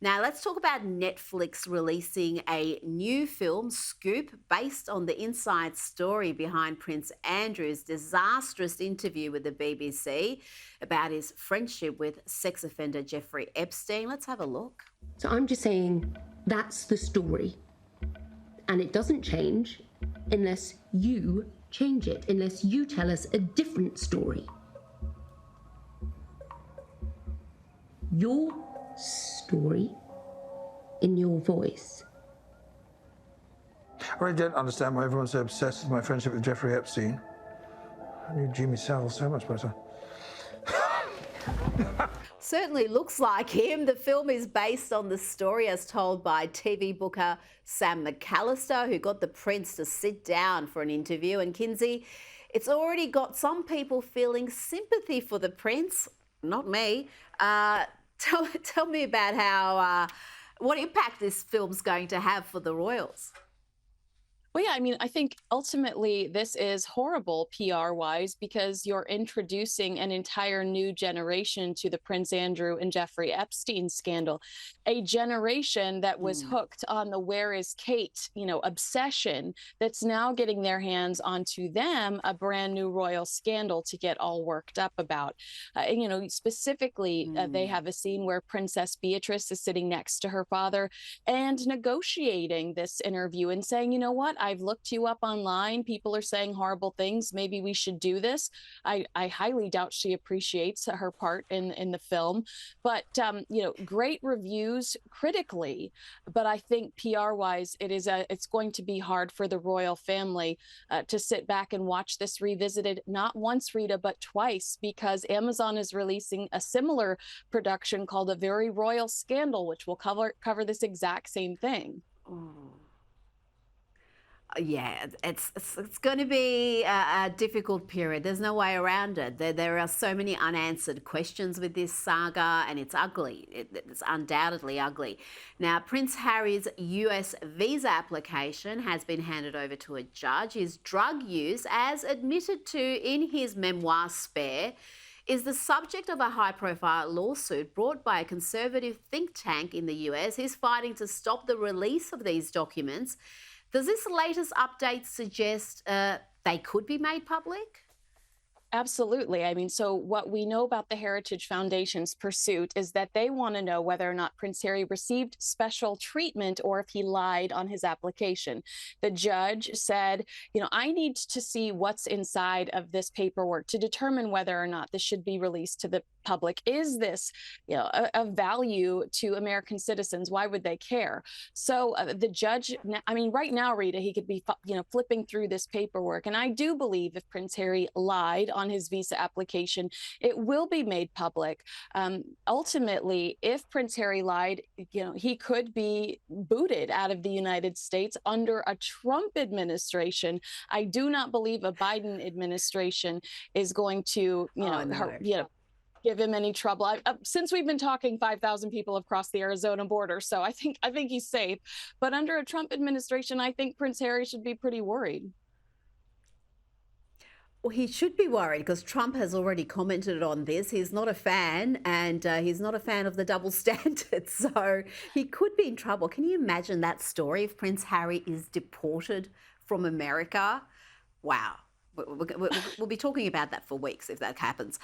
Now, let's talk about Netflix releasing a new film, Scoop, based on the inside story behind Prince Andrew's disastrous interview with the BBC about his friendship with sex offender Jeffrey Epstein. Let's have a look. So I'm just saying that's the story. And it doesn't change unless you change it, unless you tell us a different story. Your story in your voice. I really don't understand why everyone's so obsessed with my friendship with Jeffrey Epstein. I knew Jimmy Savile so much better. Certainly looks like him. The film is based on the story as told by TV booker Sam McAllister, who got the Prince to sit down for an interview. And Kinsey, it's already got some people feeling sympathy for the Prince. Not me. Tell me about how what impact this film's going to have for the royals. Well, yeah, I mean, I think ultimately this is horrible PR-wise because you're introducing an entire new generation to the Prince Andrew and Jeffrey Epstein scandal, a generation that was hooked on the "Where is Kate?" obsession that's now getting their hands onto them a brand new royal scandal to get all worked up about. Specifically, they have a scene where Princess Beatrice is sitting next to her father and negotiating this interview and saying, you know what? I've looked you up online. People are saying horrible things. Maybe we should do this. I highly doubt she appreciates her part in the film, but great reviews critically. But I think PR-wise, it's going to be hard for the royal family to sit back and watch this revisited not once, Rita, but twice, because Amazon is releasing a similar production called A Very Royal Scandal, which will cover this exact same thing. Yeah, it's going to be a difficult period. There's no way around it. There are so many unanswered questions with this saga, and it's ugly. It's undoubtedly ugly. Now, Prince Harry's US visa application has been handed over to a judge. His drug use, as admitted to in his memoir Spare, is the subject of a high-profile lawsuit brought by a conservative think tank in the US. He's fighting to stop the release of these documents. Does this latest update suggest they could be made public? Absolutely. I mean, so what we know about the Heritage Foundation's pursuit is that they want to know whether or not Prince Harry received special treatment or if he lied on his application. The judge said, I need to see what's inside of this paperwork to determine whether or not this should be released to the public. Is this, a value to American citizens? Why would they care? So the judge, I mean, right now, Rita, he could be, flipping through this paperwork. And I do believe if Prince Harry lied on his visa application, it will be made public. Ultimately, if Prince Harry lied, he could be booted out of the United States under a Trump administration. I do not believe a Biden administration is going to, give him any trouble. Since we've been talking, 5,000 people have crossed the Arizona border, so I think he's safe. But under a Trump administration, I think Prince Harry should be pretty worried. Well, he should be worried because Trump has already commented on this. He's not a fan, and he's not a fan of the double standards. So he could be in trouble. Can you imagine that story if Prince Harry is deported from America? Wow. We'll be talking about that for weeks if that happens.